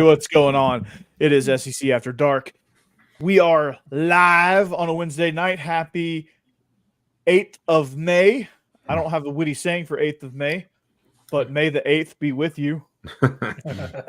what's going on. It is SEC After Dark. We are live on a Wednesday night. Happy 8th of May. I don't have the witty saying for 8th of May, but May the 8th be with you. I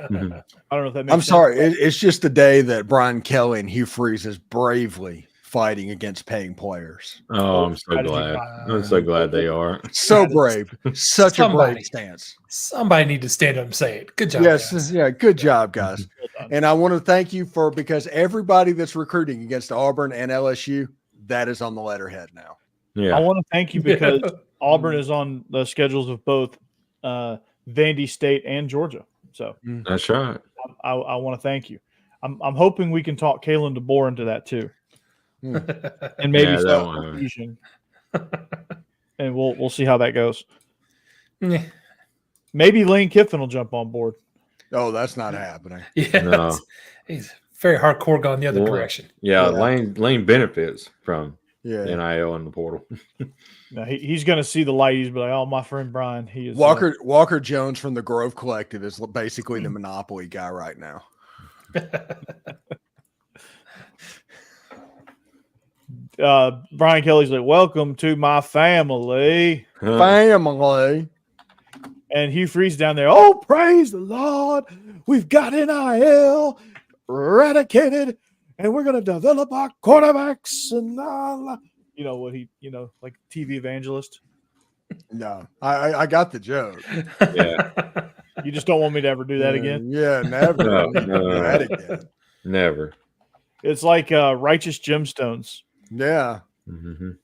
don't know if that makes sense. Sorry. It's just the day that Brian Kelly and Hugh Freeze is bravely fighting against paying players. Oh, I'm so glad. I'm so glad they are. So brave. Such a brave stance. Somebody need to stand up and say it. Good job. Yes. Guys. Yeah. Good job, guys. And I want to thank you because everybody that's recruiting against Auburn and LSU, that is on the letterhead now. Yeah. I want to thank you because Auburn is on the schedules of both Vandy State and Georgia. So that's right. I want to thank you. I'm hoping we can talk Kalen DeBoer into that too. And maybe some confusion. And we'll see how that goes. Maybe Lane Kiffin will jump on board. Oh, that's not happening. Yeah, no. He's very hardcore going the other direction. Yeah, Lane benefits from NIL in the portal. No, he's going to see the light. He's be like, "Oh, my friend Brian, he is." Walker Jones from the Grove Collective is basically the monopoly guy right now. Brian Kelly's like, "Welcome to my family." Family. And Hugh Freeze down there. Oh, praise the Lord! We've got NIL eradicated, and we're going to develop our quarterbacks. And you know what like TV evangelist. No, I got the joke. Yeah, you just don't want me to ever do that again. Yeah, never. No. That again. Never. It's like righteous gemstones. Yeah,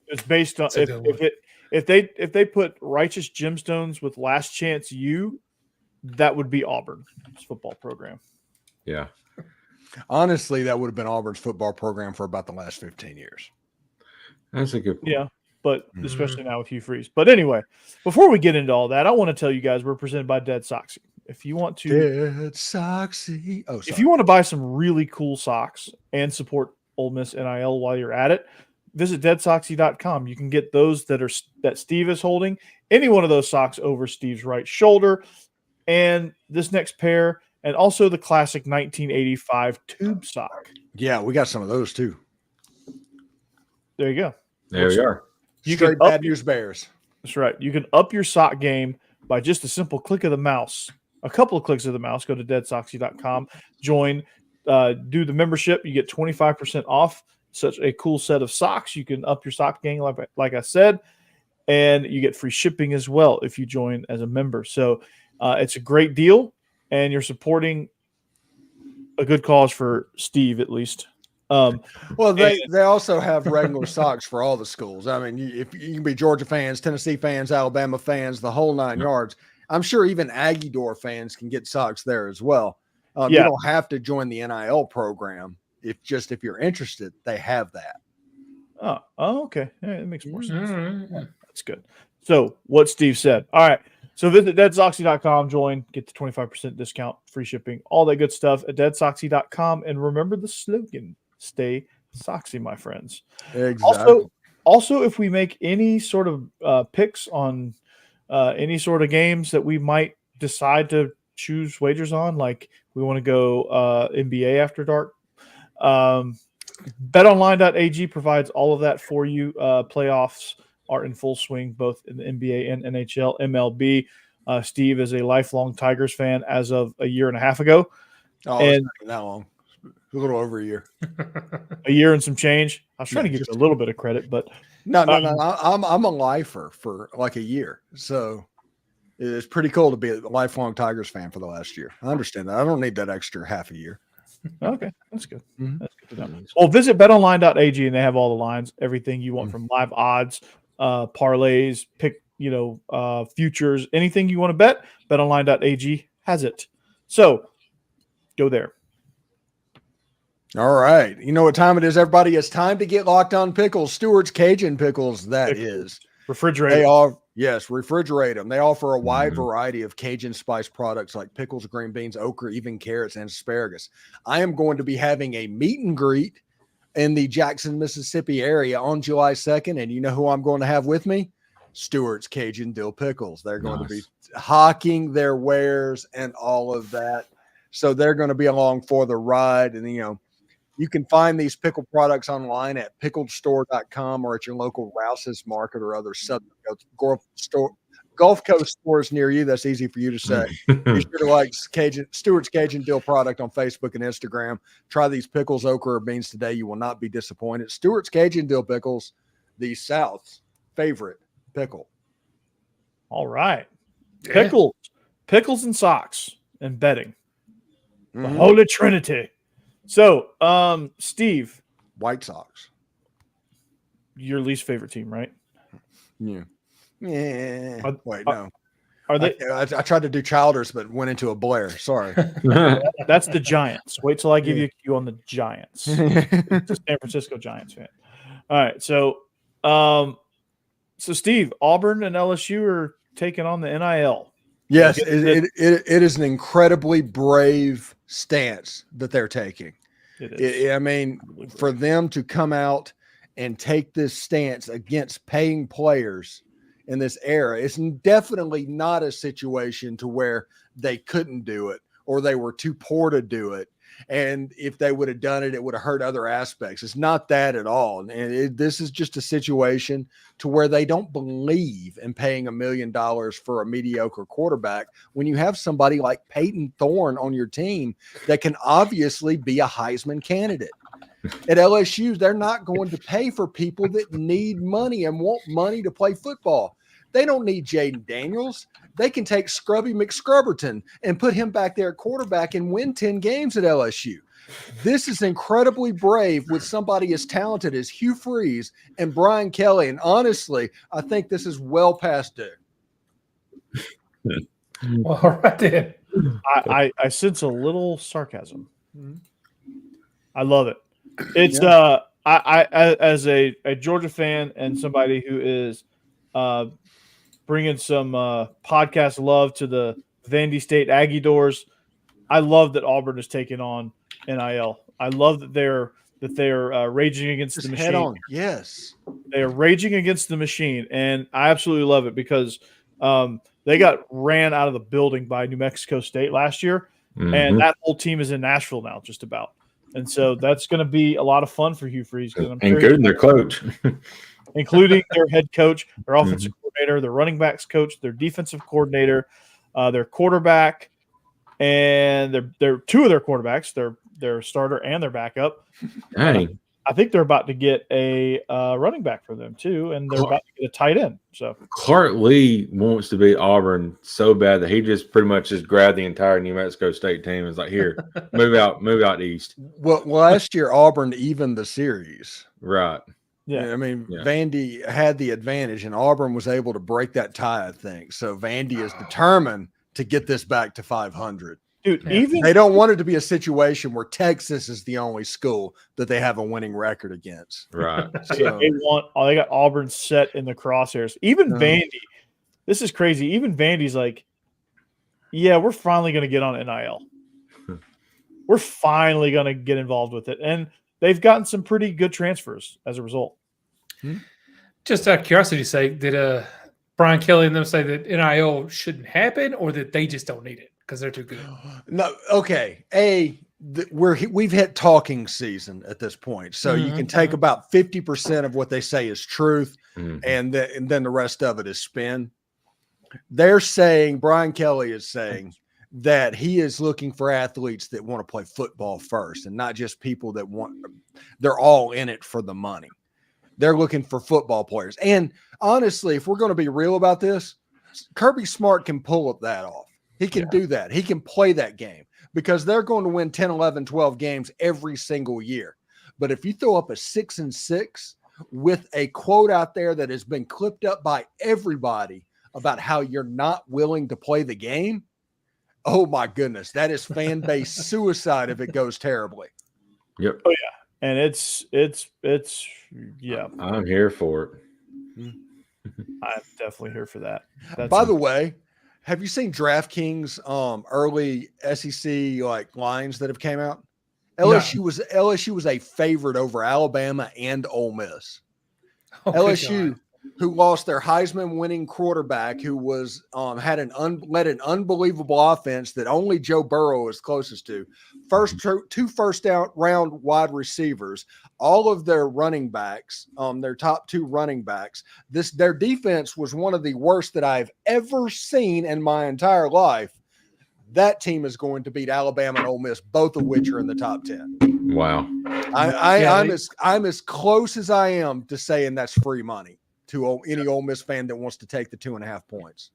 it's based on if they put righteous gemstones with Last Chance U, that would be Auburn's football program. Yeah, honestly, that would have been Auburn's football program for about the last 15 years. That's a good point. Yeah, but especially now with Hugh Freeze. But anyway, before we get into all that, I want to tell you guys we're presented by DeadSoxy. If you want to DeadSoxy, if you want to buy some really cool socks and support Ole Miss NIL while you're at it, visit DeadSoxy.com. You can get those that Steve is holding, any one of those socks over Steve's right shoulder, and this next pair, and also the classic 1985 tube sock. Yeah, we got some of those too. There you go. There we are. Straight Bad News Bears. That's right. You can up your sock game by just a simple click of the mouse. A couple of clicks of the mouse. Go to DeadSoxy.com. Join. Do the membership. You get 25% off. Such a cool set of socks. You can up your sock game, like I said, and you get free shipping as well if you join as a member. So it's a great deal, and you're supporting a good cause for Steve, at least. Well, they also have regular socks for all the schools. I mean, if you can be Georgia fans, Tennessee fans, Alabama fans, the whole 9 yards. I'm sure even Aggie Door fans can get socks there as well. You don't have to join the NIL program. If you're interested, they have that. Oh, okay. Yeah, it makes more sense. Yeah, that's good. So what Steve said. All right. So visit DeadSoxy.com, join, get the 25% discount, free shipping, all that good stuff at DeadSoxy.com. And remember the slogan, stay Soxy, my friends. Exactly. Also, if we make any sort of picks on any sort of games that we might decide to choose wagers on, like we want to go NBA After Dark, betonline.ag provides all of that for you. Playoffs are in full swing, both in the NBA and NHL, MLB. Steve is a lifelong Tigers fan as of a year and a half ago. Oh, and it's not that long. A little over a year. A year and some change. I was trying to give you a little bit of credit, but no. I'm a lifer for like a year, so it's pretty cool to be a lifelong Tigers fan for the last year. I understand that. I don't need that extra half a year. Okay, that's good. That's good to know. Well, visit betonline.ag and they have all the lines, everything you want from live odds, parlays, pick, futures, anything you want to bet. Betonline.ag has it. So go there. All right. You know what time it is, everybody? It's time to get locked on pickles. Stewart's Cajun Pickles, that is. Refrigerate. Refrigerate them. They offer a wide variety of Cajun spice products like pickles, green beans, okra, even carrots and asparagus. I am going to be having a meet and greet in the Jackson, Mississippi area on July 2nd. And you know who I'm going to have with me? Stewart's Cajun Dill Pickles. They're going to be hawking their wares and all of that. So they're going to be along for the ride. And, you can find these pickle products online at pickledstore.com or at your local Rouse's Market or other Gulf Coast stores near you. That's easy for you to say. Be sure to like Stewart's Cajun Dill product on Facebook and Instagram. Try these pickles, okra, or beans today. You will not be disappointed. Stewart's Cajun Dill pickles, the South's favorite pickle. All right. Pickles and socks and betting. The Holy Trinity. So, Steve. White Sox. Your least favorite team, right? Yeah. Yeah. Wait, no. Are they? I tried to do Childers, but went into a Blair. Sorry. That's the Giants. Wait till I give you a cue on the Giants. It's a San Francisco Giants fan. All right. So, Steve, Auburn and LSU are taking on the NIL. Yes, it is an incredibly brave stance that they're taking. It is. I mean, for them to come out and take this stance against paying players in this era, it's definitely not a situation to where they couldn't do it or they were too poor to do it. And if they would have done it, it would have hurt other aspects. It's not that at all. And this is just a situation to where they don't believe in paying $1 million for a mediocre quarterback when you have somebody like Peyton Thorne on your team that can obviously be a Heisman candidate. At LSU, they're not going to pay for people that need money and want money to play football. They don't need Jaden Daniels. They can take Scrubby McScrubberton and put him back there at quarterback and win 10 games at LSU. This is incredibly brave with somebody as talented as Hugh Freeze and Brian Kelly. And honestly, I think this is well past due. Well, all right then. I sense a little sarcasm. I love it. It's I as a Georgia fan and somebody who is bringing some podcast love to the Vandy State Aggie doors. I love that Auburn is taking on NIL. I love that they're raging against the machine. Head on. Yes, they are raging against the machine, and I absolutely love it because they got ran out of the building by New Mexico State last year, and that whole team is in Nashville now, just about. And so that's going to be a lot of fun for Hugh Freeze. Including their coach. Including their head coach, their offensive coordinator, their running backs coach, their defensive coordinator, their quarterback, and their two of their quarterbacks, their starter and their backup. Dang. I think they're about to get a running back for them too, and they're about to get a tight end. So Clark Lee wants to beat Auburn so bad that he just pretty much just grabbed the entire New Mexico State team and was like, "Here, move out east." Well, last year Auburn evened the series. Right. yeah, I mean, Vandy had the advantage, and Auburn was able to break that tie, I think. So Vandy is determined to get this back to 500. dude. Even They don't want it to be a situation where Texas is the only school that they have a winning record against. Right. So, they got Auburn set in the crosshairs. Even Vandy, this is crazy. Even Vandy's like, yeah, we're finally going to get on NIL. We're finally going to get involved with it, and they've gotten some pretty good transfers as a result. Just out of curiosity's sake, did Brian Kelly and them say that NIL shouldn't happen, or that they just don't need it because they're too good? no, okay. We've hit talking season at this point, so you can take about 50% of what they say is truth, and then the rest of it is spin. They're saying, Brian Kelly is saying that he is looking for athletes that want to play football first, and not just people that they're all in it for the money. They're looking for football players. And honestly, if we're going to be real about this, Kirby Smart can pull up that off. He can do that. He can play that game because they're going to win 10, 11, 12 games every single year. But if you throw up a 6-6 with a quote out there that has been clipped up by everybody about how you're not willing to play the game, oh my goodness, that is fan base suicide if it goes terribly. Yep. Oh yeah. And it's yeah. I'm here for it. I'm definitely here for that. By the way, have you seen DraftKings early SEC lines that have came out? LSU was a favorite over Alabama and Ole Miss. Oh, LSU who lost their Heisman-winning quarterback, who was led an unbelievable offense that only Joe Burrow is closest to. Two first-round wide receivers, all of their running backs, their top 2 running backs. Their defense was one of the worst that I've ever seen in my entire life. That team is going to beat Alabama and Ole Miss, both of which are in the top 10. Wow. I'm as close as I am to saying that's free money to any Ole Miss fan that wants to take the 2.5 points.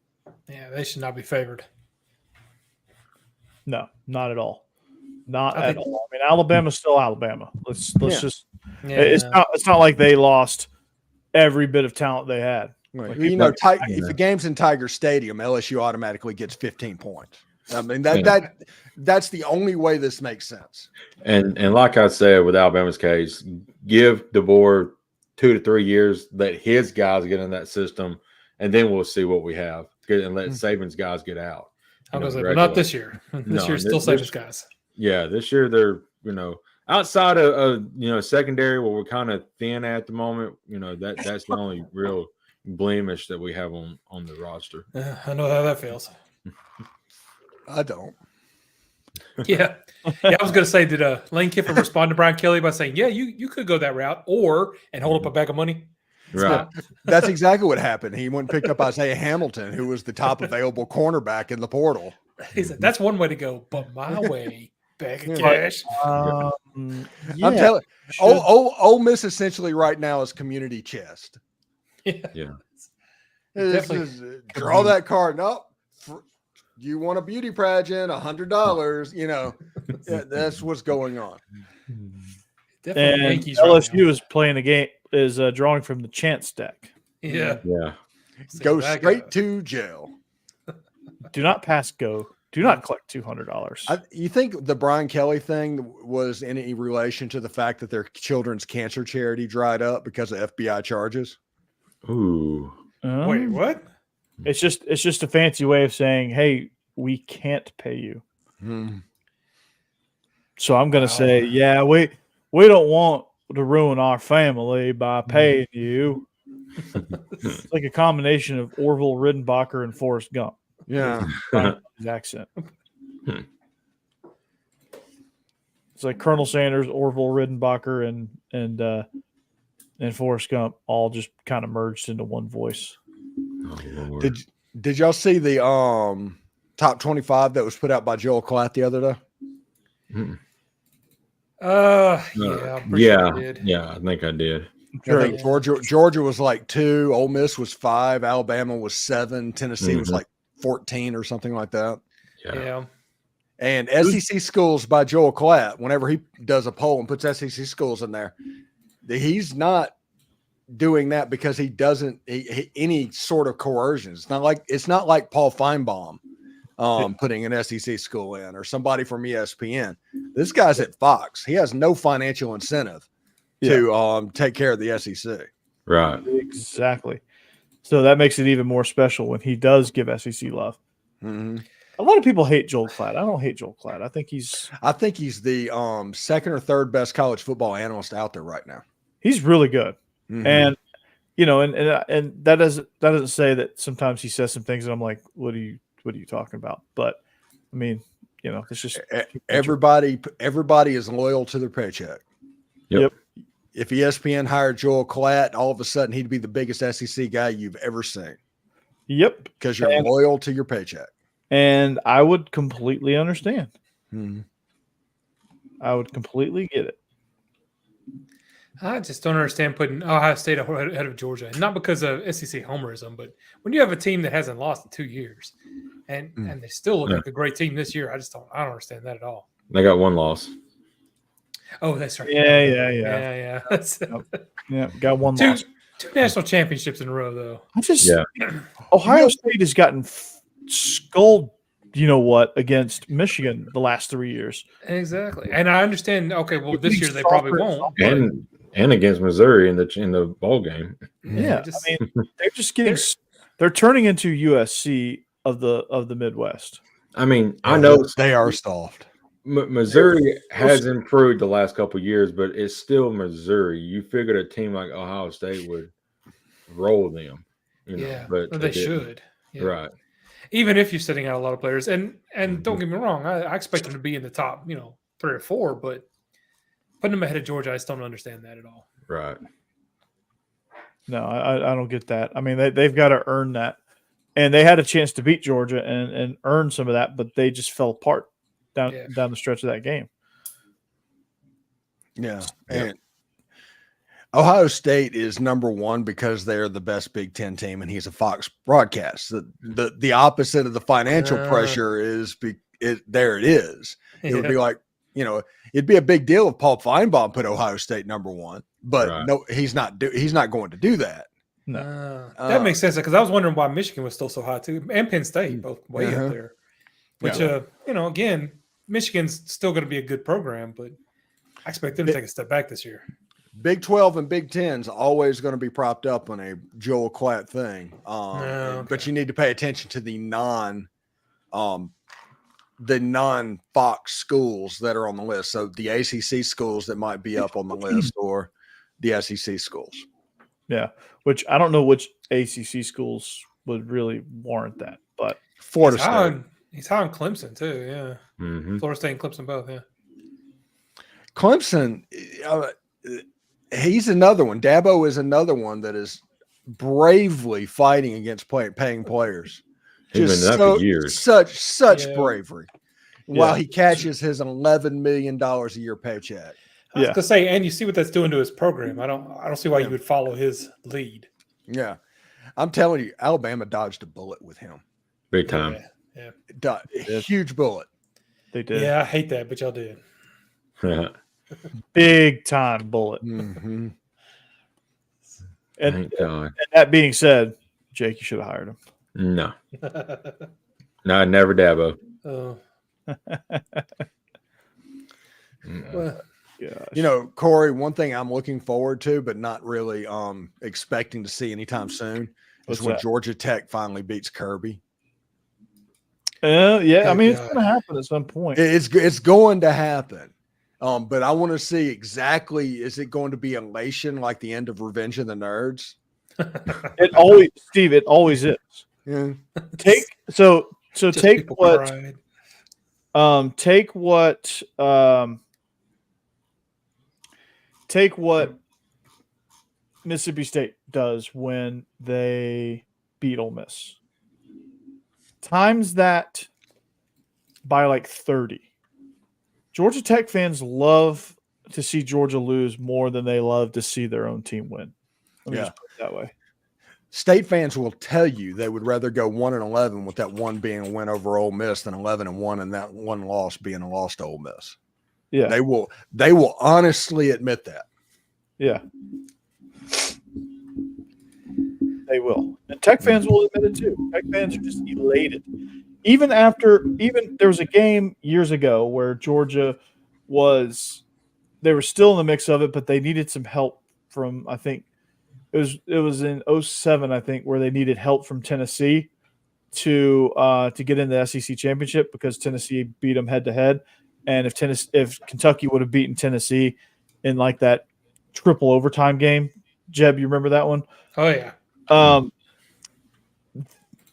Yeah, they should not be favored. No, not at all. Not at all. I mean, Alabama's still Alabama. Let's just. Yeah. It's not like they lost every bit of talent they had. Right. If the game's in Tiger Stadium, LSU automatically gets 15 points. I mean that's the only way this makes sense. And like I said with Alabama's case, give DeBoer 2 to 3 years, let his guys get in that system, and then we'll see what we have. And let Saban's guys get out. But not this year. This year still Saban's guys. Yeah, this year they're outside of secondary where we're kind of thin at the moment. That's the only real blemish that we have on the roster. I know how that feels. I don't. Yeah. I was going to say, did Lane Kiffin respond to Brian Kelly by saying, "Yeah, you could go that route, and hold up a bag of money"? Right. That's exactly what happened. He went and picked up Isaiah Hamilton, who was the top available cornerback in the portal. He said, "That's one way to go, but my way, bag of cash." I'm telling you, Ole Miss essentially right now is community chest. Yeah. Draw that card. Nope. You want a beauty pageant, $100, that's what's going on. And LSU is playing a game, is drawing from the chance deck. Yeah. Go straight to jail. Do not pass go. Do not collect $200. You think the Brian Kelly thing was in any relation to the fact that their children's cancer charity dried up because of FBI charges? Ooh. Wait, what? It's just a fancy way of saying, hey, we can't pay you. So I'm going to say, yeah, we don't want to ruin our family by paying you. It's like a combination of Orville Redenbacher and Forrest Gump. Yeah. His accent. It's like Colonel Sanders, Orville Redenbacher, and Forrest Gump all just kind of merged into one voice. Oh, Did y'all see the top 25 that was put out by Joel Klatt the other day? Yeah, I think I did. I think Georgia was like 2, Ole Miss was 5, Alabama was 7, Tennessee was like 14 or something like that. Yeah. And SEC schools by Joel Klatt, whenever he does a poll and puts SEC schools in there, he's not doing that because he doesn't any sort of coercion. It's not like Paul Feinbaum putting an SEC school in or somebody from ESPN. This guy's at Fox. He has no financial incentive to take care of the SEC. Right. Exactly. So that makes it even more special when he does give SEC love. Mm-hmm. A lot of people hate Joel Klatt. I don't hate Joel Klatt. I think he's the second or third best college football analyst out there right now. He's really good. Mm-hmm. And and that doesn't say that sometimes he says some things and I'm like, what are you talking about? But I mean, it's just everybody is loyal to their paycheck. Yep. If ESPN hired Joel Klatt, all of a sudden he'd be the biggest SEC guy you've ever seen. Yep. Because you're loyal to your paycheck. And I would completely understand. Mm-hmm. I would completely get it. I just don't understand putting Ohio State ahead of Georgia. And not because of SEC homerism, but when you have a team that hasn't lost in 2 years and they still look like a great team this year, I don't understand that at all. They got one loss. Oh, that's right. Yeah. Got one loss. Two national championships in a row, though. Ohio State has gotten skulled, against Michigan the last 3 years. Exactly. And I understand, okay, well, this year they probably won't. And against Missouri in the bowl game. Yeah. They're just they're turning into USC of the Midwest. I mean, I know they are soft. Missouri has improved the last couple of years, but it's still Missouri. You figured a team like Ohio State would roll them. But they should. Yeah. Right. Even if you're sitting out a lot of players, and don't get me wrong, I expect them to be in the top, 3 or 4, but putting them ahead of Georgia, I just don't understand that at all. Right. No, I don't get that. I mean, they've got to earn that. And they had a chance to beat Georgia and earn some of that, but they just fell apart down the stretch of that game. Yeah. And Ohio State is number 1 because they're the best Big Ten team, and he's a Fox broadcast. The opposite of the financial pressure is there it is. It would be like, it'd be a big deal if Paul Feinbaum put Ohio State number 1, but no, he's not going to do that. No, that makes sense, because I was wondering why Michigan was still so high too, and Penn State both way up there. Which again, Michigan's still going to be a good program, but I expect them to take a step back this year. Big 12 and Big 10's always going to be propped up on a Joel Klatt thing. But you need to pay attention to the non-Fox schools that are on the list. So the ACC schools that might be up on the list, or the SEC schools. Yeah, which I don't know which ACC schools would really warrant that, but Florida State. He's high on Clemson too. Yeah, Florida State and Clemson both. Yeah, Clemson. He's another one. Dabo is another one that is bravely fighting against paying players. He's been there for years. Such bravery. While he catches his $11 million a year paycheck. I was gonna say, and you see what that's doing to his program. I don't see why you would follow his lead. Yeah, I'm telling you, Alabama dodged a bullet with him. Big time. Yeah. Huge bullet. They did. Yeah, I hate that, but y'all did. Big time bullet. Mm-hmm. And that being said, Jake, you should have hired him. No. No, never Dabo. Oh. Corey, one thing I'm looking forward to, but not really expecting to see anytime soon, is when Georgia Tech finally beats Kirby. I mean, it's going to happen at some point. It's going to happen. But I want to see exactly, is it going to be elation like the end of Revenge of the Nerds? It always is. Yeah. Take what Mississippi State does when they beat Ole Miss. Times that by like 30. Georgia Tech fans love to see Georgia lose more than they love to see their own team win. Let me just put it that way. State fans will tell you they would rather go 1-11 with that one being a win over Ole Miss than 11-1 and that one loss being a loss to Ole Miss. Yeah, they will honestly admit that. Yeah, they will. And Tech fans will admit it too. Tech fans are just elated. Even there was a game years ago where Georgia they were still in the mix of it, but they needed some help from, I think it was in 2007, I think, where they needed help from Tennessee to get in the SEC championship because Tennessee beat them head to head. And if Kentucky would have beaten Tennessee in like that triple overtime game, Jeb, you remember that one? Oh yeah.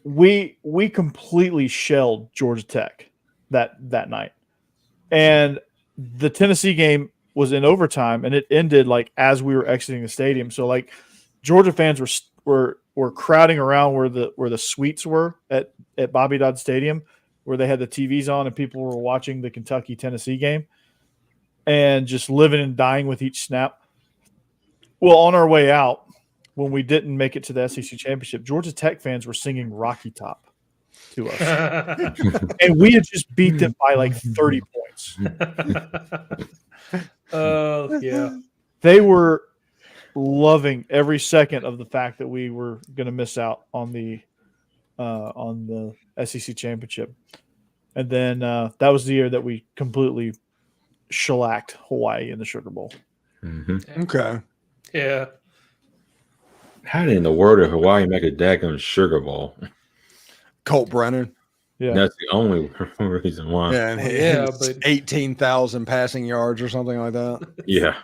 We completely shelled Georgia Tech that night, and the Tennessee game was in overtime, and it ended like as we were exiting the stadium. So like Georgia fans were crowding around where the suites were at Bobby Dodd Stadium, where they had the TVs on and people were watching the Kentucky Tennessee game, and just living and dying with each snap. Well, on our way out, when we didn't make it to the SEC championship, Georgia Tech fans were singing Rocky Top to us. And we had just beat them by like 30 points. Oh, yeah. They were loving every second of the fact that we were going to miss out on the SEC championship. And then that was the year that we completely shellacked Hawaii in the Sugar Bowl. Mm-hmm. Okay. Yeah. How in the world did Hawaii make a daggone Sugar Bowl? Colt Brennan. Yeah. That's the only reason why. Yeah, but 18,000 passing yards or something like that. Yeah.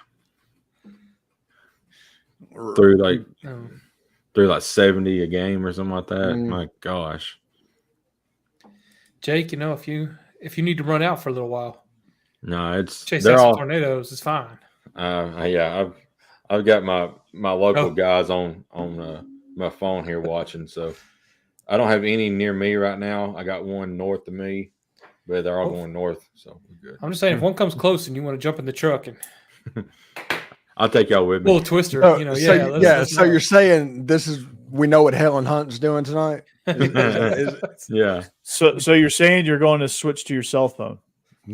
Through like threw like 70 a game or something like that. My gosh. Jake, if you need to run out for a little while, no, it's chase they're out some all tornadoes is fine. Yeah, I've got my local guys on my phone here watching, so I don't have any near me right now. I got one north of me, but they're all going north, so we're good. I'm just saying, if one comes close and you want to jump in the truck and I'll take y'all with me. little twister, So you're saying we know what Helen Hunt's doing tonight? Yeah. So you're saying you're going to switch to your cell phone?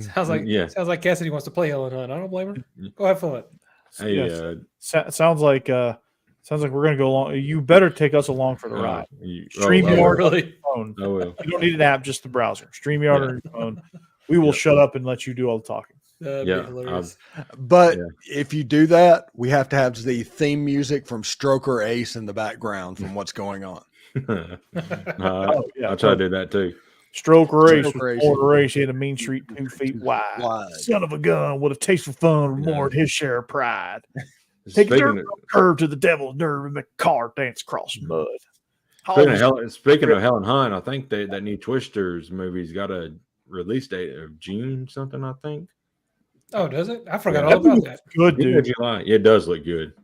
Sounds like Cassidy wants to play Helen Hunt. I don't blame her. Go have fun. Hey, sounds like we're going to go along. You better take us along for the ride. StreamYard really? phone. I will. You don't need an app, just the browser. StreamYard on your phone. We will shut up and let you do all the talking. But if you do that, we have to have the theme music from Stroker Ace in the background from what's going on. I'll try to do that too. Stroke race, quarter race. He had a mean street 2 feet wide. Son of a gun with a taste for fun, more than his share of pride. Take a dirt curve to the devil's nerve and make a car dance across mud. Speaking of Helen Hunt, I think that new Twisters movie's got a release date of June something, I think. Oh, does it? I forgot all about that. Good, dude. July. Yeah, it does look good.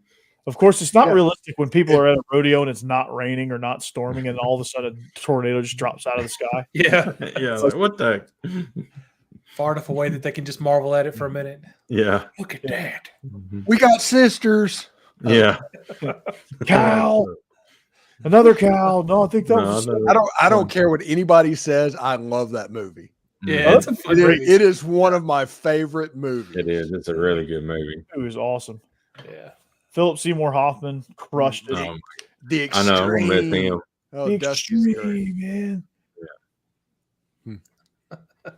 Of course, it's not realistic when people are at a rodeo and it's not raining or not storming, and all of a sudden a tornado just drops out of the sky. Yeah. Like, what the heck? Far enough away that they can just marvel at it for a minute. Yeah. Look at that. We got sisters. Yeah. Cow. Another cow. No, I think that was. I don't care what anybody says. I love that movie. Yeah, it is one of my favorite movies. It is. It's a really good movie. It was awesome. Yeah. Philip Seymour Hoffman crushed it. The Extreme. I know. I'm gonna miss him. Oh, the Extreme, man. Yeah.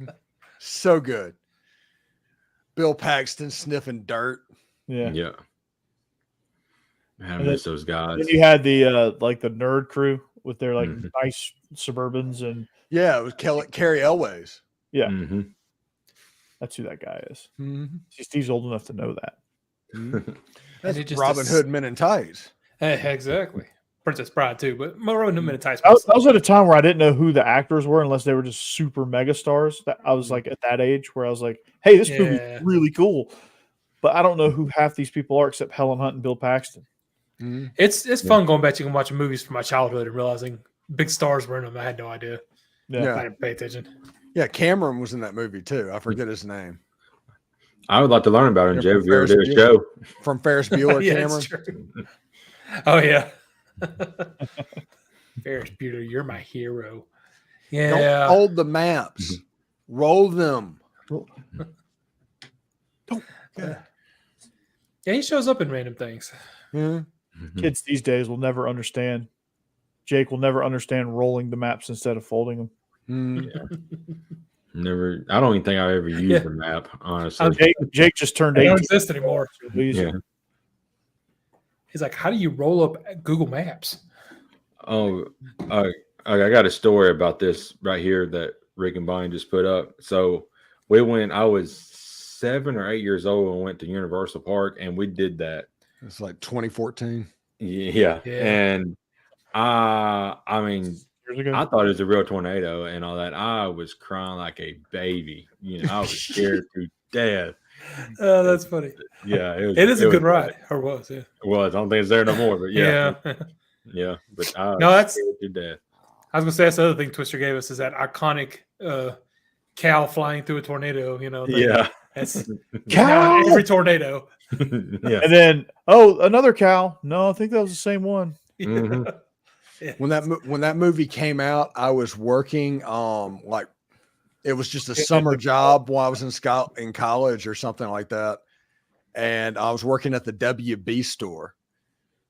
So good. Bill Paxton sniffing dirt. Yeah. Yeah. I miss those guys. Then you had the the nerd crew with their nice Suburbans and it was Carrie Elways. Yeah. Mm-hmm. That's who that guy is. Mm-hmm. See, Steve's old enough to know that. Mm-hmm. That's Robin Hood Men in Tights. Exactly. Princess Bride too, but Robin Hood Men in Tights. I was at a time where I didn't know who the actors were unless they were just super mega stars. That I was like at that age where I was like, "Hey, this movie's really cool," but I don't know who half these people are except Helen Hunt and Bill Paxton. Mm-hmm. It's fun going back and watching movies from my childhood and realizing big stars were in them. I had no idea. Yeah. I didn't pay attention. Yeah, Cameron was in that movie too. I forget his name. I would like to learn about him, Jeb. If you ever did a show. From Ferris Bueller, Cameron. True. Oh, yeah. Ferris Bueller, you're my hero. Yeah. Don't hold the maps. Roll them. Yeah, he shows up in random things. Mm-hmm. Kids these days will never understand. Jake will never understand rolling the maps instead of folding them. Mm-hmm. Never. I don't even think I ever used the map, honestly. Jake just turned 18. They don't exist anymore. Yeah. He's like, how do you roll up Google Maps? Oh, I got a story about this right here that Rick and Bonnie just put up. So I was 7 or 8 years old and went to Universal Park, and we did that. It's like 2014. Yeah. And I mean, I thought it was a real tornado and all that. I was crying like a baby. I was scared to death. Oh, that's funny. Yeah, it is a good ride. Or was, yeah. It was. I don't think it's there no more, but yeah. Yeah, but that's scared to death. I was gonna say that's the other thing Twister gave us is that iconic cow flying through a tornado. Yeah, that's cow every tornado. Yeah, and then another cow. No, I think that was the same one. Mm-hmm. Yeah. When that movie came out, I was working it was just a summer job while I was in college or something like that, and I was working at the WB store.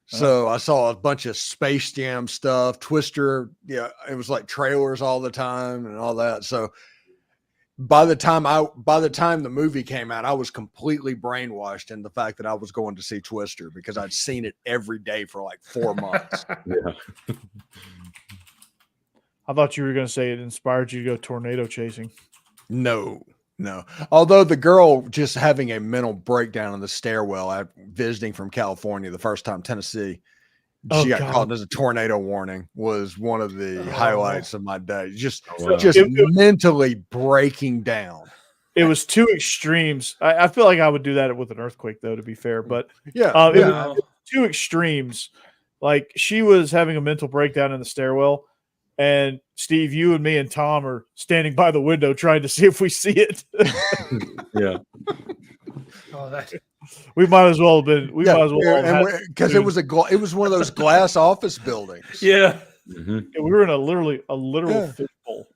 So I saw a bunch of Space Jam stuff, Twister. Yeah, it was like trailers all the time and all that. So by the time the movie came out, I was completely brainwashed in the fact that I was going to see Twister because I'd seen it every day for like 4 months. Yeah. I thought you were going to say it inspired you to go tornado chasing. No. Although the girl just having a mental breakdown in the stairwell, visiting from California the first time, Tennessee, she got caught as a tornado warning was one of the highlights of my day. Just mentally breaking down. It was two extremes. I feel like I would do that with an earthquake, though, to be fair. But it was two extremes. Like, she was having a mental breakdown in the stairwell, and Steve, you and me and Tom are standing by the window trying to see if we see it. Yeah. We might as well have been. We might as well because it was one of those glass office buildings. Yeah. Mm-hmm. We were in a literal fishbowl.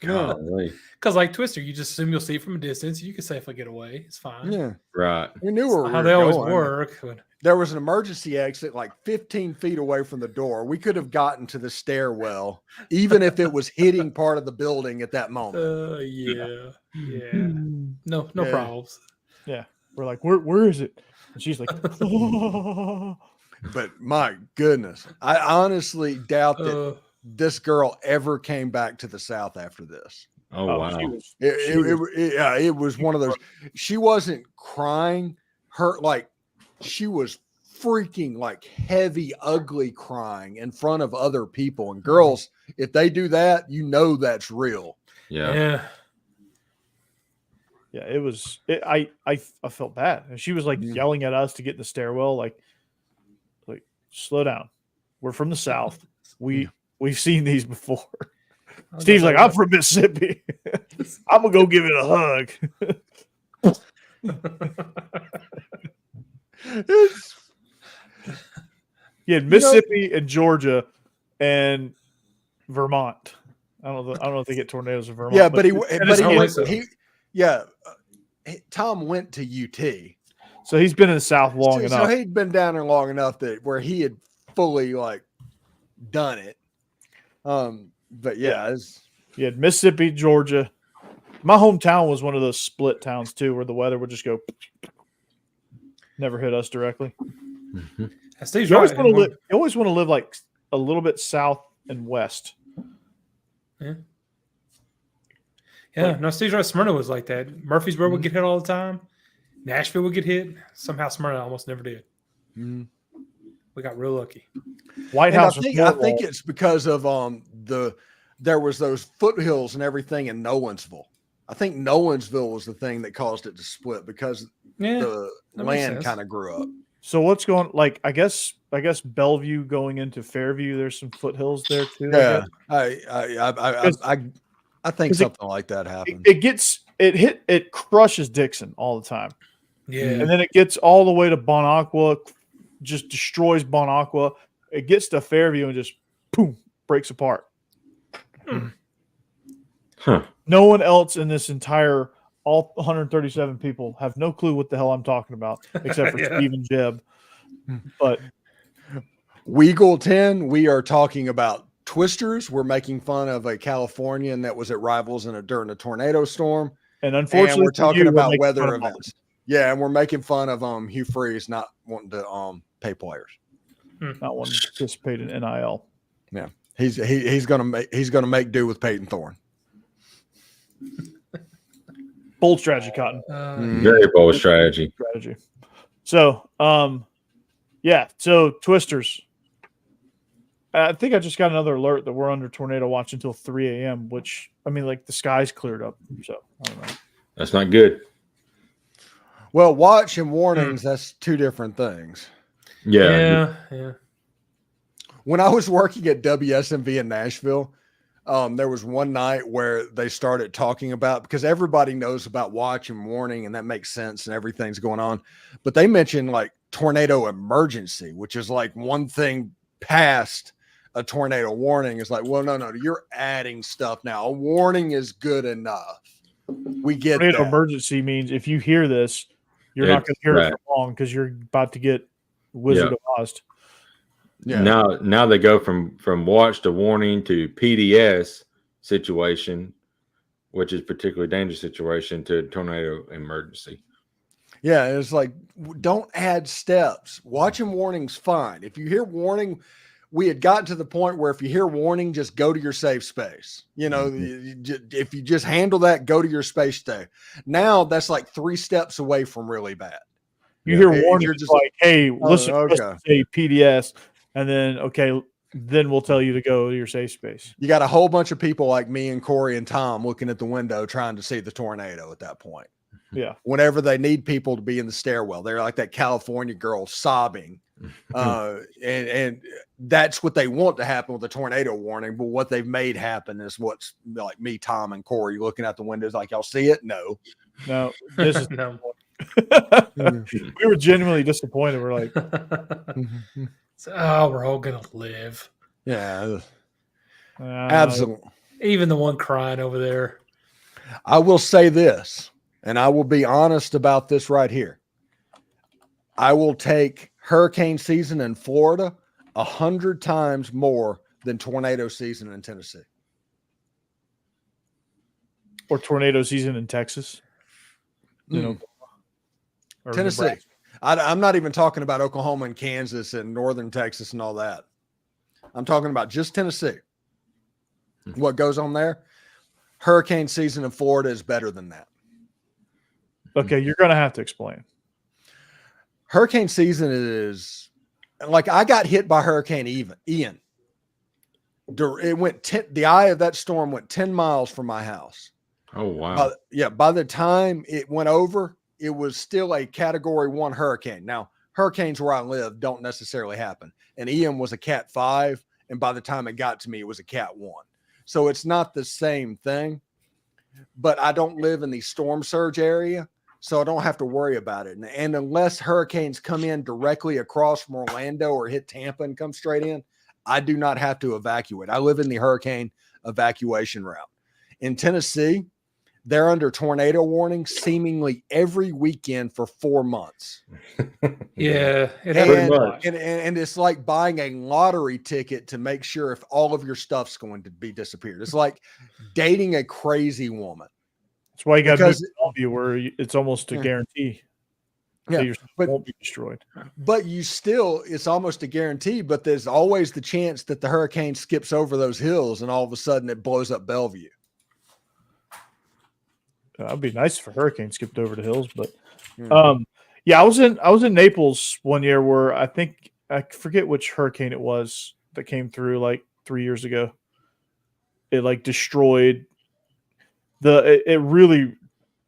Because like Twister, you just assume you'll see it from a distance. You can safely get away. It's fine. Yeah. Right. We knew where how they always work. There was an emergency exit like 15 feet away from the door. We could have gotten to the stairwell, even if it was hitting part of the building at that moment. Yeah. No problems. Yeah. We're like, where is it? And she's like, But my goodness, I honestly doubt that this girl ever came back to the South after this. Oh, wow. It was one of those. She wasn't crying. She was freaking like heavy, ugly crying in front of other people. And girls, if they do that, that's real. Yeah. Yeah, it was. I felt bad, and she was like yelling at us to get in the stairwell, like slow down. We're from the South. We've seen these before. Steve's like, I'm from Mississippi. I'm gonna go give it a hug. Yeah, Mississippi and Georgia and Vermont. I don't know if they get tornadoes in Vermont. Yeah, but Tom went to UT. So he's been in the South long enough. So he'd been down there long enough that where he had fully done it. But you had Mississippi, Georgia. My hometown was one of those split towns too, where the weather would just go, never hit us directly. Mm-hmm. You always want to live like a little bit south and west. Yeah. Yeah, no, Steve's right. Smyrna was like that. Murfreesboro would get hit all the time. Nashville would get hit. Somehow Smyrna almost never did. Mm-hmm. We got real lucky. White House. I think it's because of there was those foothills and everything in Nolensville. I think Nolensville was the thing that caused it to split because the land kind of grew up. So what's going I guess Bellevue going into Fairview, there's some foothills there too. Yeah. I think something like that happened. It crushes Dixon all the time. Yeah. And then it gets all the way to Bon Aqua, just destroys Bon Aqua. It gets to Fairview and just boom, breaks apart. Huh. No one else in this entire all 137 people have no clue what the hell I'm talking about, except for Steve and Jeb. But Weagle 10, we are talking about twisters. We're making fun of a Californian that was at Rivals during a tornado storm. And unfortunately, we're talking about weather events. Yeah, and we're making fun of Hugh Freeze not wanting to pay players. Not wanting to participate in NIL. Yeah. He's gonna make do with Peyton Thorne. Bold strategy, Cotton. Very bold strategy. So, so twisters. I think I just got another alert that we're under tornado watch until 3 a.m., which, the sky's cleared up. So, I don't know. That's not good. Well, watch and warnings, that's two different things. Yeah. When I was working at WSMV in Nashville, there was one night where they started talking about, because everybody knows about watch and warning, and that makes sense and everything's going on. But they mentioned tornado emergency, which is one thing past a tornado warning. Is well, no, you're adding stuff now. A warning is good enough. We get tornado that. Emergency means if you hear this, you're not going to hear it for long because you're about to get Wizard of Oz. Yeah. Now they go from watch to warning to PDS situation, which is particularly dangerous situation, to tornado emergency. Yeah, it's don't add steps. Watch and warning's fine. If you hear warning, we had gotten to the point where if you hear warning, just go to your safe space. If you just handle that, go to your space stay. Now that's 3 steps away from really bad. You hear warning, you're just hey, listen, say PDS. and then we'll tell you to go to your safe space. You got a whole bunch of people like me and Corey and Tom looking at the window trying to see the tornado at that point. Yeah. Whenever they need people to be in the stairwell, they're like that California girl sobbing. And that's what they want to happen with the tornado warning. But what they've made happen is what's like me, Tom, and Corey looking out the windows like, y'all see it? No. This is No. We were genuinely disappointed. We're like, we're all gonna live. Yeah. Absolutely. Even the one crying over there. I will say this, and I will be honest about this right here. I will take hurricane season in Florida 100 times more than tornado season in Tennessee. Or tornado season in Texas. Or Tennessee. Nebraska. I'm not even talking about Oklahoma and Kansas and northern Texas and all that. I'm talking about just Tennessee. What goes on there? Hurricane season in Florida is better than that. Okay, you're going to have to explain. Hurricane season is like I got hit by Hurricane Ian. It went the eye of that storm went 10 miles from my house. Oh, wow. By the time it went over, it was still a Category 1 hurricane. Now, hurricanes where I live don't necessarily happen. And Ian was a Cat 5, and by the time it got to me, it was a Cat 1. So it's not the same thing. But I don't live in the storm surge area, so I don't have to worry about it. And unless hurricanes come in directly across from Orlando or hit Tampa and come straight in, I do not have to evacuate. I live in the hurricane evacuation route. In Tennessee, they're under tornado warning seemingly every weekend for 4 months. Yeah. And it's like buying a lottery ticket to make sure if all of your stuff's going to be disappeared. It's like dating a crazy woman. That's why you got to move to Bellevue where it's almost a guarantee. Yeah, your stuff won't be destroyed. But it's almost a guarantee, but there's always the chance that the hurricane skips over those hills and all of a sudden it blows up Bellevue. That'd be nice if a hurricane skipped over the hills, but I was in Naples one year where I forget which hurricane it was that came through like 3 years ago. It like destroyed it really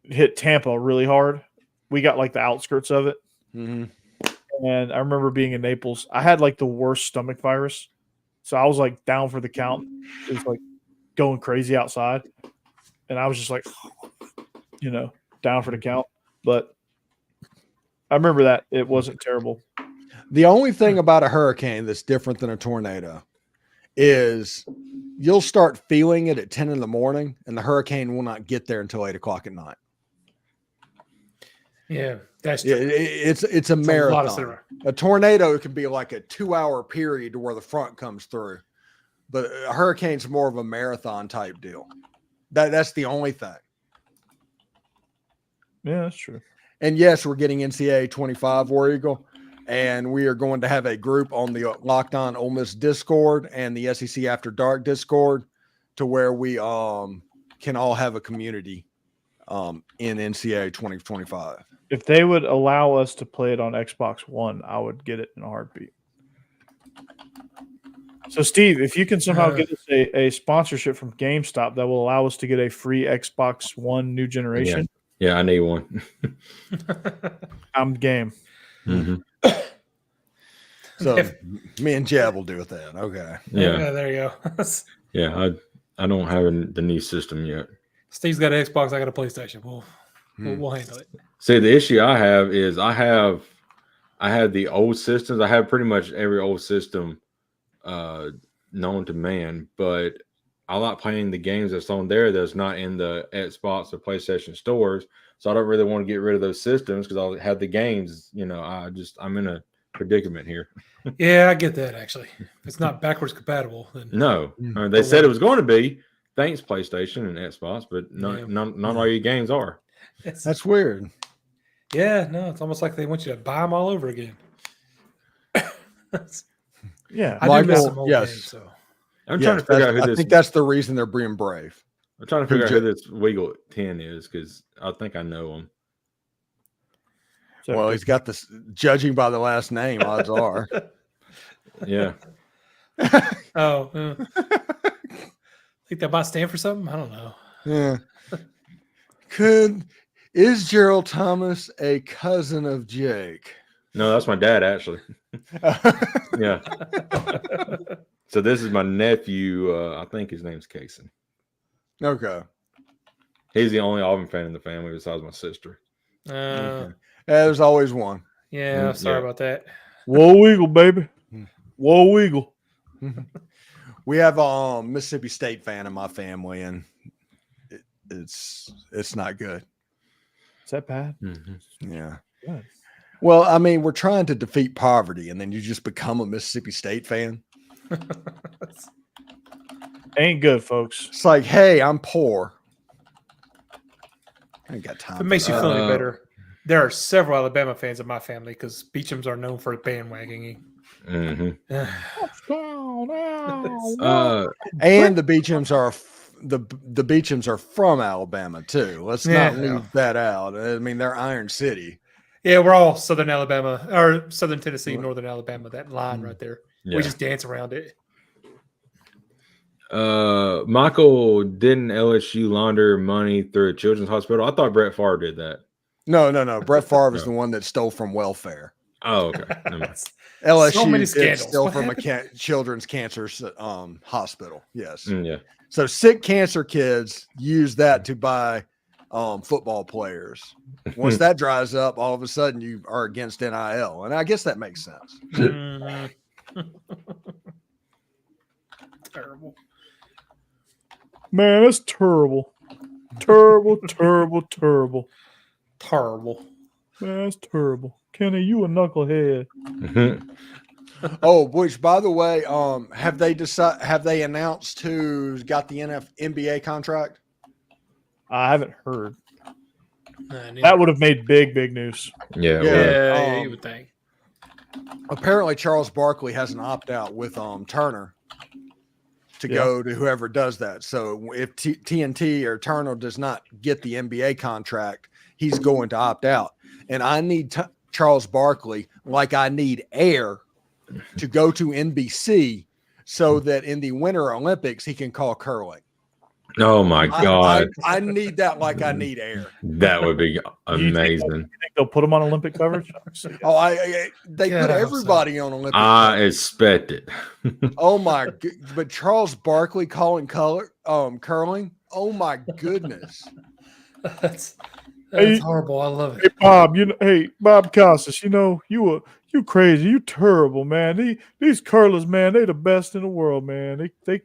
hit Tampa really hard. We got like the outskirts of it. Mm-hmm. And I remember being in Naples. I had like the worst stomach virus. So I was like down for the count. It was like going crazy outside. And I was just like, down for the count. But I remember that it wasn't terrible. The only thing about a hurricane that's different than a tornado is you'll start feeling it at 10 in the morning and the hurricane will not get there until 8 o'clock at night. Yeah, that's true. It's a marathon. A tornado can be like a 2-hour period to where the front comes through. But a hurricane's more of a marathon type deal. That's the only thing. Yeah, that's true. And yes, we're getting NCAA 25 War Eagle, and we are going to have a group on the Locked On Ole Miss Discord and the SEC After Dark Discord to where we can all have a community in NCAA 2025. If they would allow us to play it on Xbox One, I would get it in a heartbeat. So, Steve, if you can somehow get us a sponsorship from GameStop that will allow us to get a free Xbox One new generation. Yeah, I need one. I'm game. Mm-hmm. So me and Jeb will do with that. Okay. Yeah. There you go. Yeah, I don't have the new system yet. Steve's got an Xbox. I got a PlayStation. We'll handle it. See, the issue I have is I had the old systems. I have pretty much every old system known to man, but I like playing the games that's on there that's not in the Xbox or PlayStation stores. So I don't really want to get rid of those systems because I'll have the games. I'm in a predicament here. Yeah, I get that actually. If it's not backwards compatible, then no. They said it was going to be. Thanks, PlayStation and Xbox, but not all your games are. That's weird. Yeah, no, it's almost like they want you to buy them all over again. Yeah, I do miss some old games, so. I'm trying to figure out who this. I think that's the reason they're being brave. I'm trying to figure out who this Weagle 10 is because I think I know him. Well, he's got this. Judging by the last name, odds are. Yeah. Oh, think that might stand for something. I don't know. Yeah. Is Gerald Thomas a cousin of Jake? No, that's my dad, actually. Yeah. So this is my nephew. I think his name's Kason. Okay. He's the only Auburn fan in the family besides my sister. Okay. There's always one. Yeah, sorry about that. Whoa, Eagle, baby. Whoa, Eagle. We have a Mississippi State fan in my family, and it's not good. Is that bad? Mm-hmm. Yeah. Yes. Well, I mean, we're trying to defeat poverty, and then you just become a Mississippi State fan. Ain't good, folks. It's like, hey, I'm poor. I ain't got time. If it makes you feel any better, there are several Alabama fans in my family because Beechams are known for bandwagoning. Mm-hmm. And the Beechams are the Beechams are from Alabama too. Let's not leave that out. I mean, they're Iron City. Yeah, we're all Southern Alabama or Southern Tennessee, Northern Alabama. That line right there. Yeah. We just dance around it. Michael, didn't LSU launder money through a children's hospital? I thought Brett Favre did that. No. Brett Favre is the one that stole from welfare. Oh, okay. LSU So many did scandals. steal What from a children's cancer hospital. Yes. Yeah. So sick cancer kids use that to buy football players. Once that dries up, all of a sudden you are against NIL, and I guess that makes sense. Terrible. Man, that's terrible. Terrible. Man, that's terrible. Kenny, you a knucklehead. Oh, which by the way, have they announced who's got the NBA contract? I haven't heard. That would have made big news. Yeah. You would think. Apparently, Charles Barkley has an opt-out with Turner to go to whoever does that. So if TNT or Turner does not get the NBA contract, he's going to opt out. And I need Charles Barkley, like I need air, to go to NBC so that in the Winter Olympics he can call curling. Oh my God! I need that like I need air. That would be amazing. You think they'll put him on Olympic coverage? They put everybody on Olympic. I expect it. Oh my! But Charles Barkley calling curling. Oh my goodness! That's Hey, horrible. I love it. Hey Bob, Bob Costas, you crazy, you terrible, man. These curlers, man, they the best in the world, man. They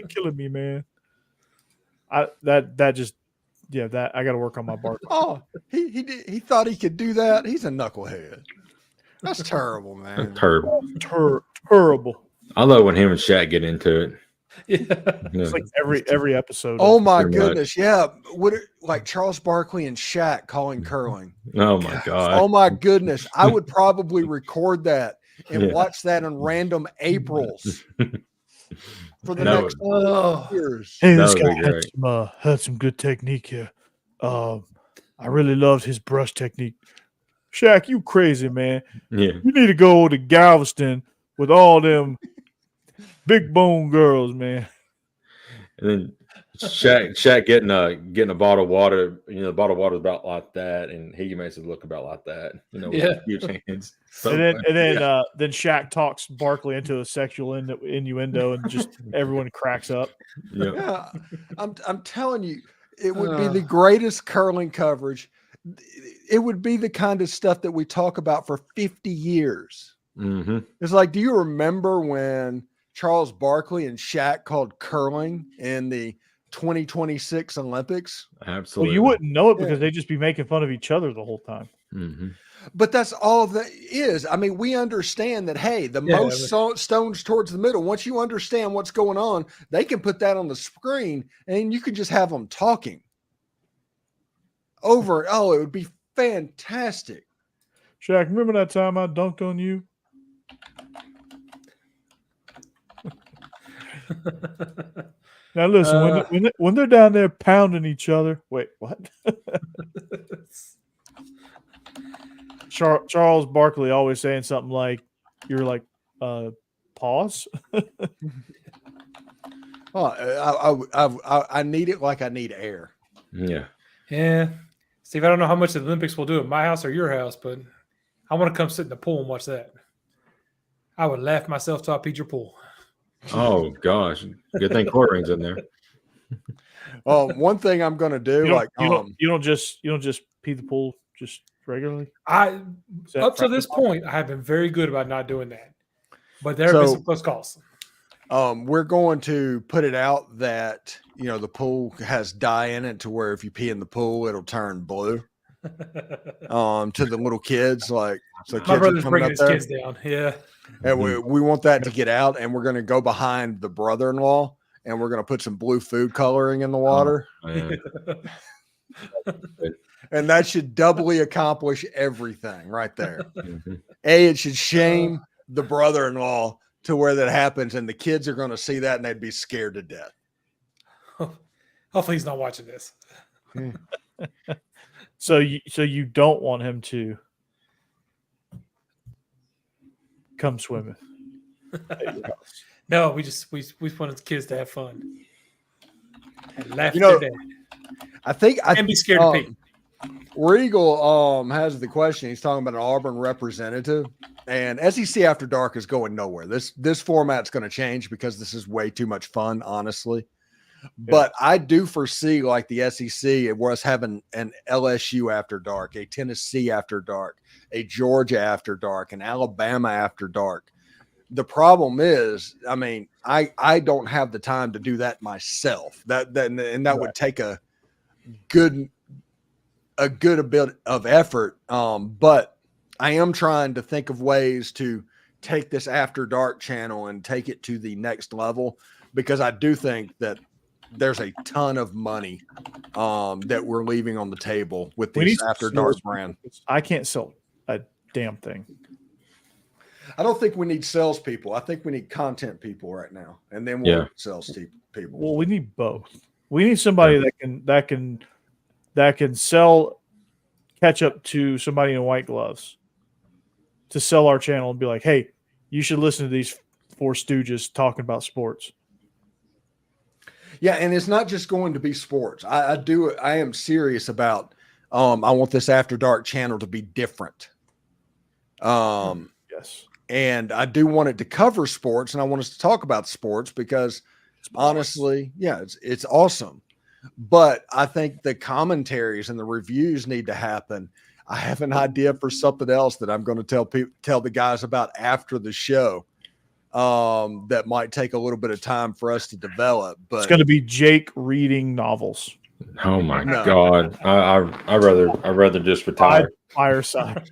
killing me, man. I got to work on my bar. Oh, he thought he could do that. He's a knucklehead. That's terrible, man. Terrible. Terrible. I love when him and Shaq get into it. Yeah. It's like every episode. Oh my goodness, yeah. Like Charles Barkley and Shaq calling curling. Oh my God. Oh my goodness. I would probably record that and watch that in random Aprils for the next years. Hey, this guy had some good technique here. I really loved his brush technique. Shaq, you crazy, man. Yeah. You need to go to Galveston with all them big bone girls, man. And then Shaq getting a bottle of water. The bottle of water is about like that, and he makes it look about like that. With huge hands. So and then Shaq talks Barkley into a sexual innuendo, and just everyone cracks up. Yeah, I'm telling you, it would be the greatest curling coverage. It would be the kind of stuff that we talk about for 50 years. Mm-hmm. It's like, do you remember when Charles Barkley and Shaq called curling in the 2026 Olympics? Absolutely. Well, you wouldn't know it because they'd just be making fun of each other the whole time. Mm-hmm. But that's all that is. I mean, we understand that, hey, most stones towards the middle. Once you understand what's going on, they can put that on the screen and you could just have them talking over. Oh, it would be fantastic. Shaq, remember that time I dunked on you? Now listen, when they're down there pounding each other. Wait, what? Charles Barkley always saying something like, "You're like Pause. I need it like I need air. Yeah. Yeah. Steve, I don't know how much the Olympics will do at my house or your house, but I want to come sit in the pool and watch that. I would laugh myself till I peed your pool. Oh gosh, good thing Corey's in there. One thing I'm going to do, you don't just pee the pool just regularly. Up to this point, I have been very good about not doing that, but there have been some close calls. We're going to put it out that the pool has dye in it to where if you pee in the pool, it'll turn blue. To the little kids, so kids my brother's are bringing his kids down. Yeah, and we want that to get out, and we're going to go behind the brother-in-law, and we're going to put some blue food coloring in the water, and that should doubly accomplish everything right there. It should shame the brother-in-law to where that happens, and the kids are going to see that and they'd be scared to death. Hopefully he's not watching this. So you don't want him to come swimming at your house. No, we want the kids to have fun and laugh at their dad. I think and be scared to pee. Regal has the question. He's talking about an Auburn representative, and SEC After Dark is going nowhere. This format's going to change because this is way too much fun, honestly. Yeah. But I do foresee, like the SEC, it was having an LSU After Dark, a Tennessee After Dark, a Georgia After Dark, an Alabama After Dark. The problem is, I don't have the time to do that myself. That would take a good bit of effort. But I am trying to think of ways to take this After Dark channel and take it to the next level, because I do think that there's a ton of money that we're leaving on the table with this After Dark brand. I can't sell a damn thing. I don't think we need salespeople. I think we need content people right now, and then we'll sales people. Well, we need both. We need somebody that can sell ketchup to somebody in white gloves to sell our channel and be like, hey, you should listen to these four stooges talking about sports. Yeah, and it's not just going to be sports. I am serious about I want this After Dark channel to be different. Yes. And I do want it to cover sports, and I want us to talk about sports because honestly, it's awesome. But I think the commentaries and the reviews need to happen. I have an idea for something else that I'm going to tell the guys about after the show. That might take a little bit of time for us to develop. But it's going to be Jake reading novels. Oh my God! I'd rather just retire. Fireside.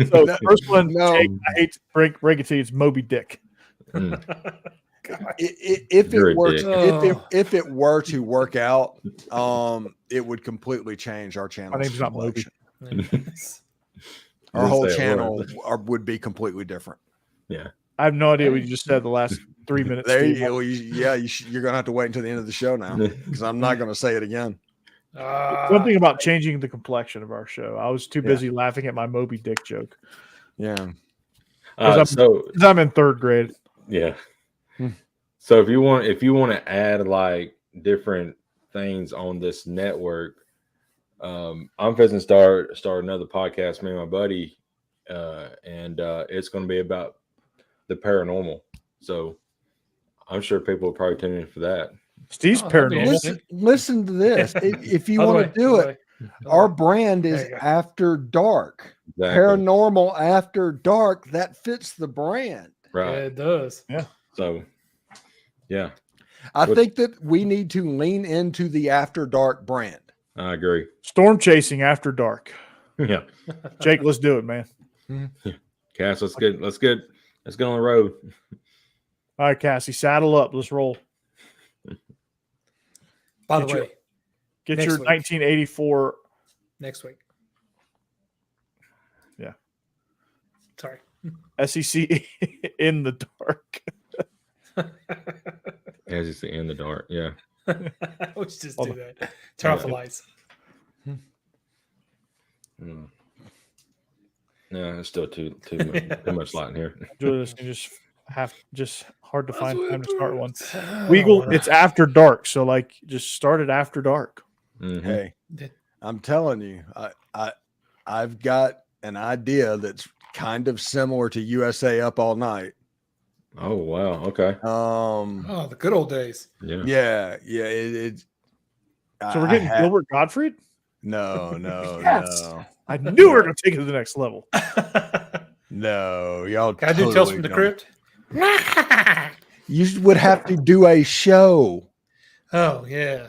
So first one, Jake, I hate to break it to you, it's Moby Dick. If it were to work out, it would completely change our channel. My name's not Moby. Our whole channel would be completely different. Yeah. I have no idea what you just said the last 3 minutes. There you go. You're going to have to wait until the end of the show now, because I'm not going to say it again. Something about changing the complexion of our show. I was too busy laughing at my Moby Dick joke. Yeah. Because I'm in third grade. Yeah. So if you want to add like different things on this network, I'm fixing to start another podcast, me and my buddy, and it's going to be about the paranormal. So I'm sure people will probably tune in for that. Steve's paranormal. Listen to this. If you want to do it, our brand is After Dark. Exactly. Paranormal After Dark. That fits the brand. Right. Yeah, it does. Yeah. So, yeah. I think that we need to lean into the After Dark brand. I agree. Storm chasing After Dark. Yeah. Jake, let's do it, man. Yeah. Cass, let's get on the road. All right, Cassie, saddle up. Let's roll. By the way, get your 1984 next week. Yeah. Sorry. SEC in the dark. SEC in the dark. Yeah. Let's just do that. Turn off the lights. No, it's still too much light in here. Do this and just just hard to find time to start one. Oh, Weagle, it's after dark, so like just start it after dark. Mm-hmm. Hey, I'm telling you, I've got an idea that's kind of similar to USA Up All Night. Oh wow. Okay. Oh, the good old days. Yeah. It's So we're getting Gilbert Gottfried? No. Yes. I knew we were going to take it to the next level. No, y'all. Can I do Tales from the Crypt? You would have to do a show. Oh yeah.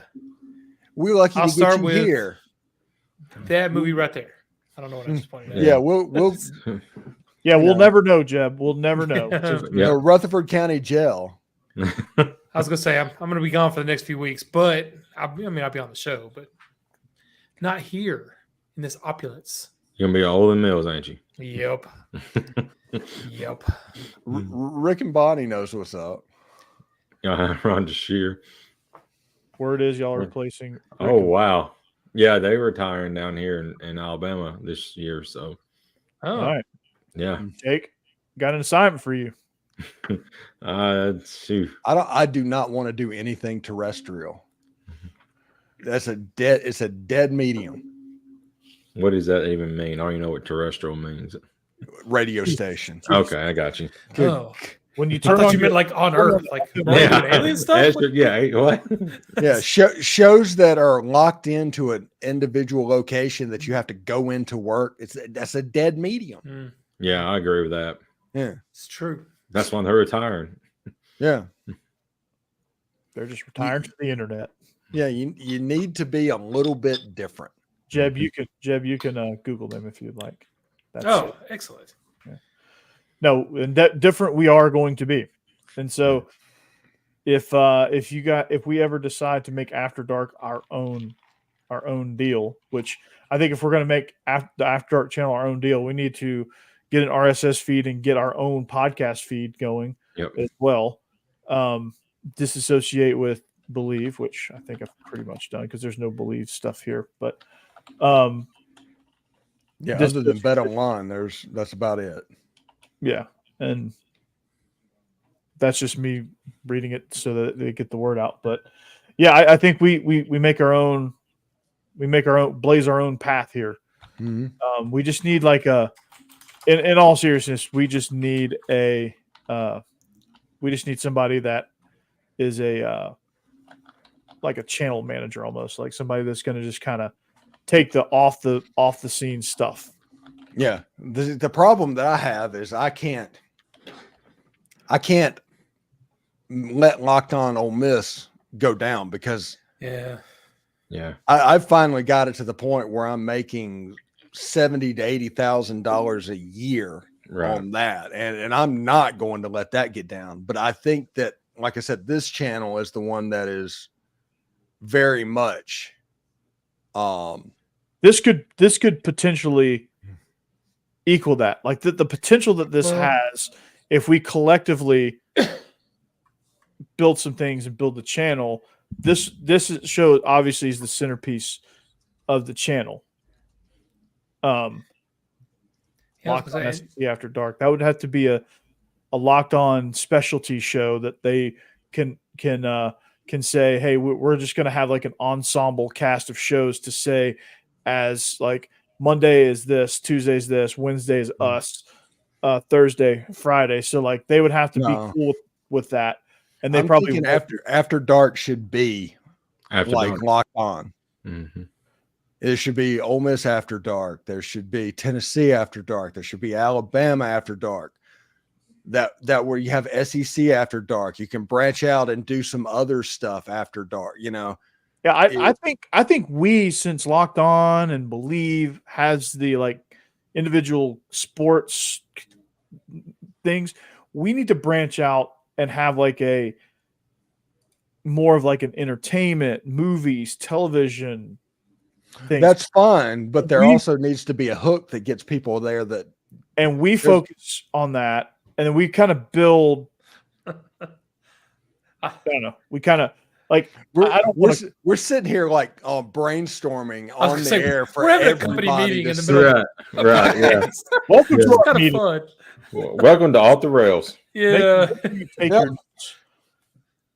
We're lucky I'll to start get you with- here. That movie right there. I don't know what I just pointed at. Yeah, we'll Yeah, we'll know. never know, Jeb. We'll never know. Yeah. the Rutherford County Jail. I was gonna say I'm gonna be gone for the next few weeks, but I'll be on the show, but not here in this opulence. You're gonna be all in Mills, ain't you? Yep. Yep. Rick and Bonnie knows what's up. Ron Shear. Word is y'all are replacing. Oh wow. Yeah, they were retiring down here in Alabama this year. So Oh, All right, yeah. Jake, got an assignment for you. Shoot. I do not want to do anything terrestrial. It's a dead medium. What does that even mean? I don't even know what terrestrial means. Radio station. Okay, I got you. oh. When you I turn thought on you your, meant like on Earth, like Yeah. alien stuff. Yeah, what? Yeah, shows that are locked into an individual location that you have to go into work. That's a dead medium. Mm, Yeah, I agree with that. Yeah, it's true. That's when they're retiring. yeah, they're just retiring to the internet. yeah. You need to be a little bit different. Jeb, you can Google them if you'd like. That's Oh, it. excellent. No, and that different we are going to be. And so if we ever decide to make After Dark our own deal, which I think if we're going to make the After Dark channel our own deal, we need to get an RSS feed and get our own podcast feed going as well. Disassociate with Bleav, which I think I've pretty much done because there's no Bleav stuff here. But Yeah, other than Bet Online, that's about it. yeah, and that's just me reading it so that they get the word out. But yeah, I think we make our own, blaze our own path here. Mm-hmm. We just need like in all seriousness, we just need somebody that is like a channel manager, almost like somebody that's going to just kind of take the off the scene stuff. Yeah, the problem that I have is I can't let Locked On Ole Miss go down because Yeah. I've finally got it to the point where I'm making $70,000 to $80,000 a year on that, and I'm not going to let that get down. But I think that, like I said, this channel is the one that is very much. This could potentially equal that, like the potential that this has if we collectively build some things and build the channel. This show obviously is the centerpiece of the channel. Locked On SEC After Dark. That would have to be a Locked On specialty show that they can say, hey, we're just going to have like an ensemble cast of shows to say, as like Monday is this, Tuesday is this, Wednesday is us, Thursday, Friday. So like they would have to be cool with that. And they probably after Dark should be After like Dark. Locked On. Mm-hmm. It should be Ole Miss After Dark. There should be Tennessee After Dark. There should be Alabama After Dark. That where you have SEC After Dark. You can branch out and do some other stuff after dark, you know. Yeah, I think we, since Locked On and Bleav has the like individual sports things, we need to branch out and have like a more of like an entertainment, movies, television thing. That's fine, but there also needs to be a hook that gets people there. And we focus on that, and then we kind of build. I don't know. We kind of like we're sitting here like brainstorming on the air for we're having a everybody company meeting to in the see. middle. Right. Yeah. Welcome to our Kind of meeting. fun. Well, welcome to Off the Rails. Yeah. Take your notes.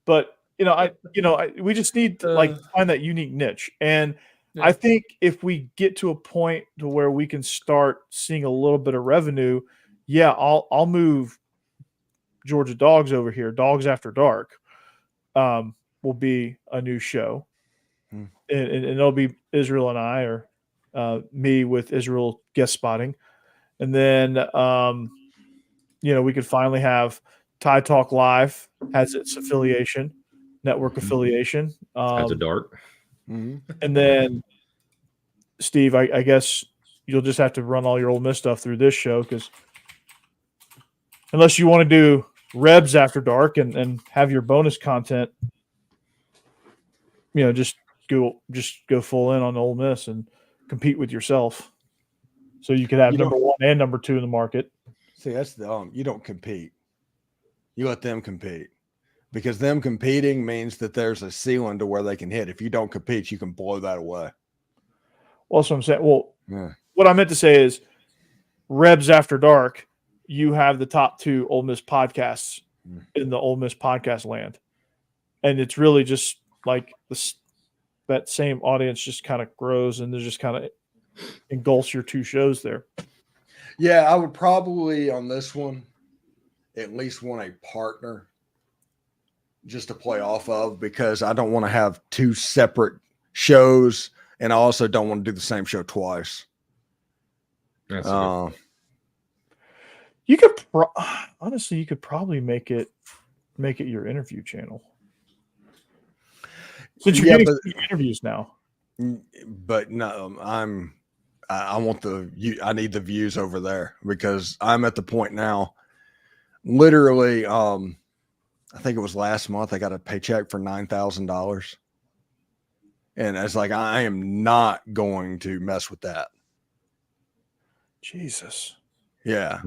But we just need to find that unique niche. And I think if we get to a point to where we can start seeing a little bit of revenue, I'll move Georgia Dawgs over here. Dogs After Dark will be a new show. And it'll be Israel and I, or me with Israel guest spotting. And then, we could finally have Tide Talk Live has its affiliation, network affiliation. After Dark. And then, Steve, I guess you'll just have to run all your Ole Miss stuff through this show, because unless you want to do Rebs After Dark and have your bonus content, just go full in on Ole Miss and compete with yourself. So you could have number 1 and number 2 in the market. See, that's you don't compete. You let them compete, because them competing means that there's a ceiling to where they can hit. If you don't compete, you can blow that away. Well, that's what I'm saying. Well, what I meant to say is Rebs After Dark, you have the top 2 Ole Miss podcasts in the Ole Miss podcast land. And it's really just like that same audience just kind of grows, and there's just kind of engulfs your 2 shows there. Yeah, I would probably on this one at least want a partner just to play off of, because I don't want to have 2 separate shows, and I also don't want to do the same show twice. You could honestly, you could probably make it your interview channel, since you're getting interviews now. But no, I want I need the views over there, because I'm at the point now. Literally, I think it was last month I got a paycheck for $9,000, and it's like I am not going to mess with that. Jesus. Yeah,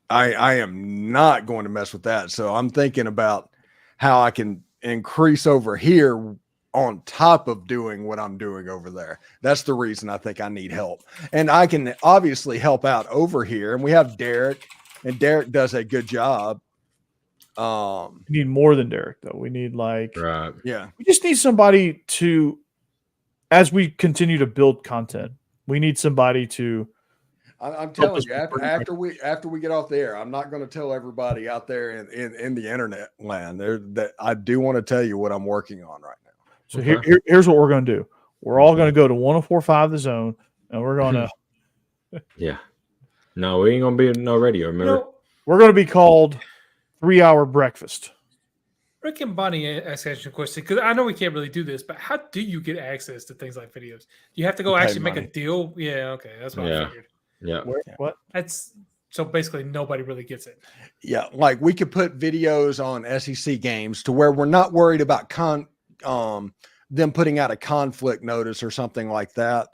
I am not going to mess with that. So I'm thinking about how I can increase over here on top of doing what I'm doing over there. That's the reason I think I need help. And I can obviously help out over here. And we have Derek, and Derek does a good job. We need more than Derek, though. We need we just need somebody to, as we continue to build content, we need somebody to. I'm telling you, after we get off the air, I'm not going to tell everybody out there in the internet land there that I do want to tell you what I'm working on right now. So here's what we're going to do. We're all going to go to 104.5 The Zone, and we're going to. Yeah. No, we ain't going to be no radio. Remember, we're going to be called 3 Hour Breakfast. Rick and Bonnie asked a question, because I know we can't really do this, but how do you get access to things like videos? Do you have to go actually make a deal? Yeah, okay, that's what I figured. Yeah. What? That's so basically nobody really gets it. Yeah, like we could put videos on SEC games to where we're not worried about them putting out a conflict notice or something like that.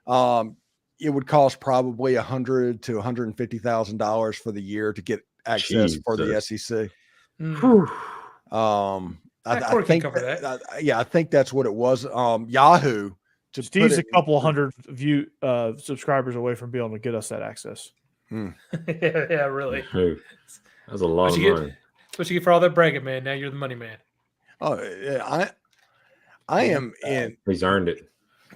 It would cost probably $100,000 to $150,000 for the year to get access for the SEC. I think cover that. I think that's what it was. Yahoo. Steve's a couple hundred subscribers away from being able to get us that access. Yeah, really. That's a lot of money. That's what you get for all that bragging, man. Now you're the money man. Oh, yeah, I am in. He's earned it.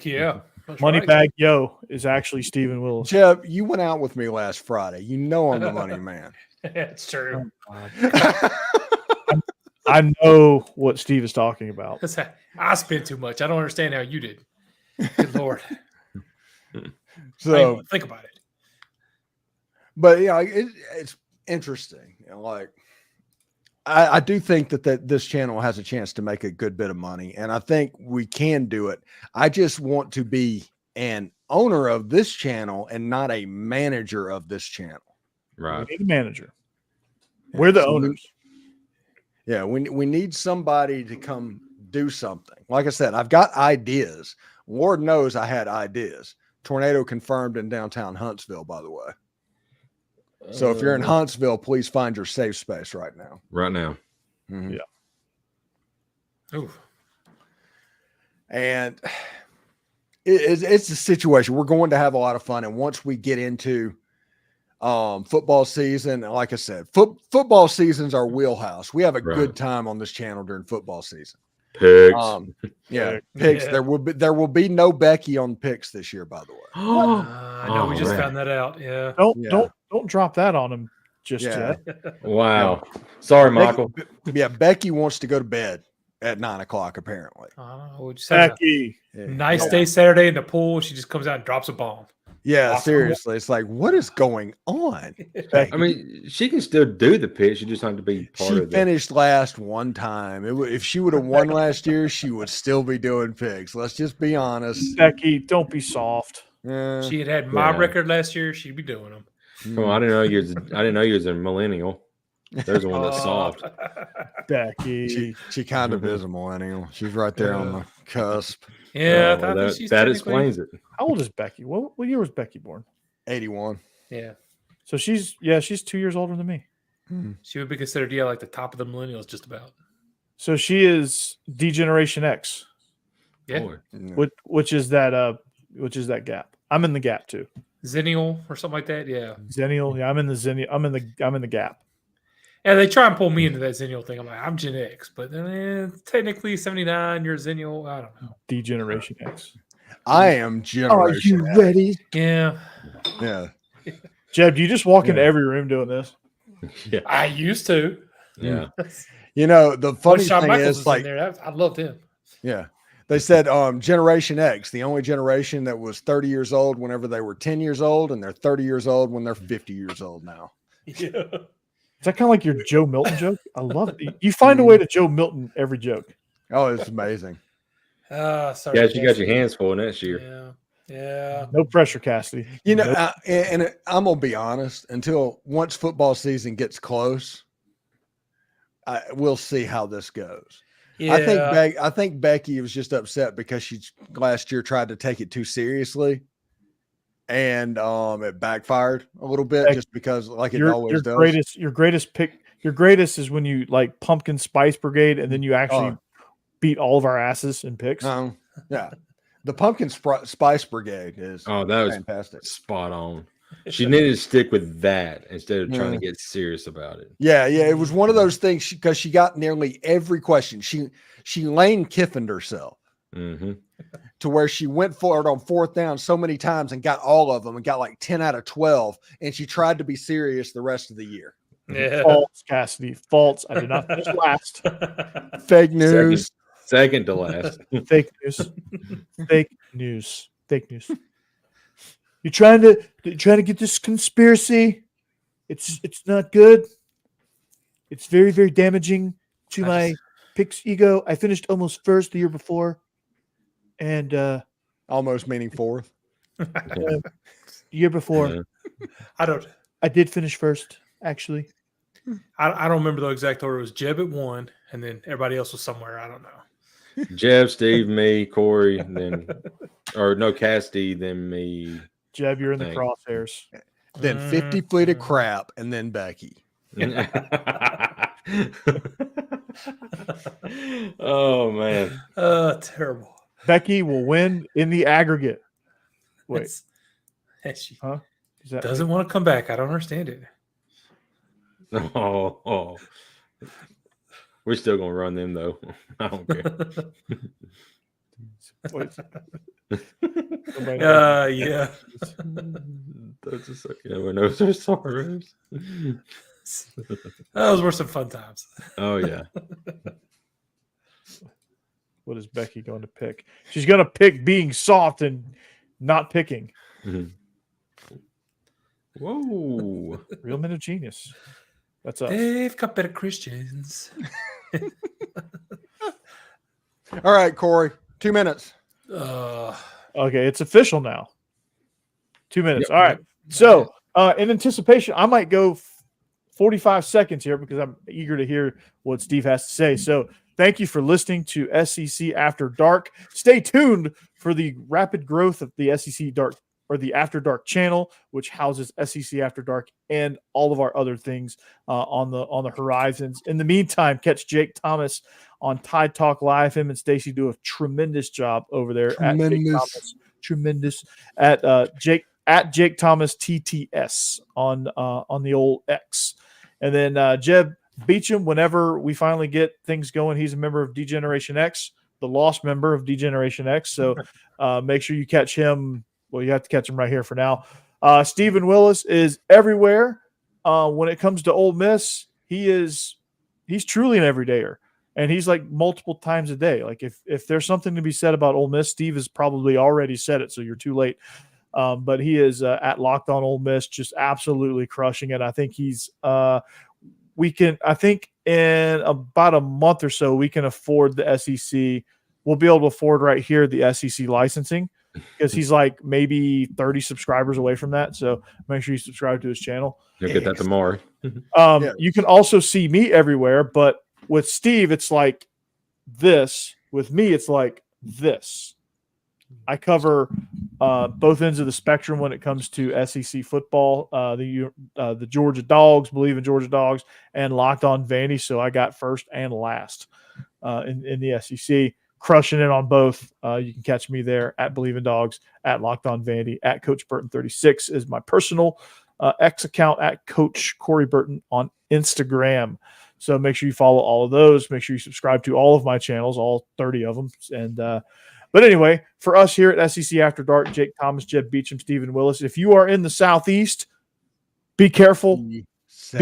Yeah. Moneybag Yo is actually Stephen Willis. Jeb, you went out with me last Friday. You know I'm the money man. That's true. I know what Steve is talking about. I spent too much. I don't understand how you did. Good Lord. So think about it. But yeah, it's interesting. I do think that this channel has a chance to make a good bit of money, and I think we can do it. I just want to be an owner of this channel and not a manager of this channel. Right. We need a manager. We're the owners. We need somebody to come do something. Like I said, I've got ideas. Lord knows I had ideas. Tornado confirmed in downtown Huntsville, by the way. So if you're in Huntsville, please find your safe space right now. Right now. Mm-hmm. Yeah. Ooh. And it's a situation. We're going to have a lot of fun. And once we get into football season. Like I said, football season's our wheelhouse. We have a Right. good time on this channel during football season. Picks. Picks. Yeah. There will be no Becky on picks this year, by the way. I know we Oh, just man. found that out. Yeah. Don't drop that on him just Yeah. yet. Wow. Sorry, Michael. Becky wants to go to bed at 9:00 apparently. I don't know. We just had Becky. a nice day Saturday in the pool. She just comes out and drops a bomb. Yeah, Awesome. seriously, it's like, what is going on? I mean, she can still do the pitch. She just have to be part She of the. finished last one time. If she would have won last year, she would still be doing picks. Let's just be honest. Becky, don't be soft. Yeah. She had my Yeah. record last year. She'd be doing them. Come on, I didn't know you was a millennial. There's one that's soft. Becky. She kind of is a millennial. She's right there on the cusp. Yeah, Oh, I think that she's that technically- explains it. How old is Becky? What year was Becky born? 81. Yeah, So she's 2 years older than me. she would be considered like the top of the millennials, just about. So she is D-Generation X, Yeah, Boy. which is that gap. I'm in the gap too. Zennial or something like that. Yeah, Zennial. Yeah, I'm in the Zennial. I'm in the gap. and they try and pull me into that Zennial thing. I'm like, I'm Gen X, but technically 79. You're Zennial. I don't know. D-Generation X. I am generation. X. ready? Yeah, Yeah. Jeb, do you just walk into every room doing this? Yeah. I used to. Yeah. You know, the funny Shawn thing Michaels is, was like, in there. I loved him. yeah, they said Generation X, the only generation that was 30 years old whenever they were 10 years old, and they're 30 years old when they're 50 years old now. Yeah. Is that kind of like your Joe Milton joke? I love it. You find a way to Joe Milton every joke. Oh, it's amazing. Sorry. Yeah, you got your hands full next year. Yeah. Yeah. No pressure, Cassidy. You know, Nope. and I'm gonna be honest. Until once football season gets close, we'll see how this goes. Yeah. I think Becky was just upset because she last year tried to take it too seriously, and it backfired a little bit just because, like it always does. Your greatest pick. Your greatest is when you like Pumpkin Spice Brigade, and then you actually beat all of our asses in picks. Yeah, the Pumpkin Spice Brigade is Oh, that was fantastic. spot on. She needed to stick with that instead of trying to get serious about it. Yeah, it was one of those things because she got nearly every question. She Lane Kiffined herself to where she went for it on fourth down so many times and got all of them and got like 10 out of 12, and she tried to be serious the rest of the year. Yeah. False, Cassidy. False. I did not finish last. Fake news. Second to last. Fake news. Fake news. Fake news. You're trying to get this conspiracy. It's not good. It's very, very damaging to my picks ego. I finished almost first the year before, and Almost meaning fourth. the year before I did finish first. Actually, I don't remember the exact order. It was Jeb at 1, and then everybody else was somewhere. I don't know. Jeb, Steve, me, Corey, Cassidy, then me. Jeb, you're in the Thanks. crosshairs. Then 50 feet of crap, and then Becky. Oh man. Terrible. Becky will win in the aggregate. Wait, She is that doesn't want to come back. I don't understand it. Oh. We're still gonna run them though. I don't care. wait. Yeah. That's a second. Everyone knows their sorrows. Those were some fun times. Oh yeah. What is Becky going to pick? She's going to pick being soft and not picking. Whoa. Real men of genius. That's us. They've got better Christians. All right, Corey, 2 minutes. Okay, it's official now. 2 minutes. Yep. All right. So, in anticipation, I might go 45 seconds here because I'm eager to hear what Steve has to say. So, thank you for listening to SEC After Dark. Stay tuned for the rapid growth of the SEC Dark or the After Dark channel, which houses SEC After Dark and all of our other things on the horizons. In the meantime, catch Jake Thomas on Tide Talk Live. Him and Stacey do a tremendous job over there. Tremendous at Jake at Jake Thomas TTS on the old X. And then Jeb Beecham, whenever we finally get things going, he's a member of D-Generation X, the lost member of D-Generation X. So make sure you catch him. Well, you have to catch him right here for now. Stephen Willis is everywhere. When it comes to Ole Miss, he's truly an everydayer. And he's like multiple times a day. Like if there's something to be said about Ole Miss, Steve has probably already said it, so you're too late. But he is at Locked On Ole Miss, just absolutely crushing it. I think he's I think in about a month or so, we can afford the SEC. We'll be able to afford right here the SEC licensing because he's like maybe 30 subscribers away from that. So make sure you subscribe to his channel. You'll get that tomorrow. You can also see me everywhere, but with Steve, it's like this. With me, it's like this. I cover both ends of the spectrum when it comes to SEC football, the Georgia Dawgs, Bleav In Georgia Dawgs, and Locked On Vandy. So I got first and last in the SEC, crushing it on both. You can catch me there at Bleav In Dawgs, at Locked On Vandy, at Coach Burton 36 is my personal X account, at Coach Corey Burton on Instagram. So make sure you follow all of those. Make sure you subscribe to all of my channels, all 30 of them. And but anyway, for us here at SEC After Dark, Jake Thomas, Jeb Beecham, Stephen Willis, if you are in the Southeast, be careful, be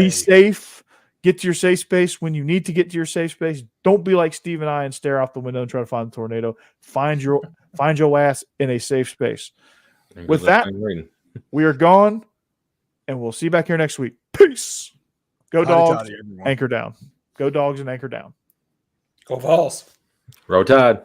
safe, get to your safe space when you need to get to your safe space. Don't be like Steve and I and stare out the window and try to find the tornado. Find your ass in a safe space. With that, we are gone, and we'll see you back here next week. Peace. Go Dogs, anchor down. Go Dogs and anchor down. Go Vols. Roll Tide.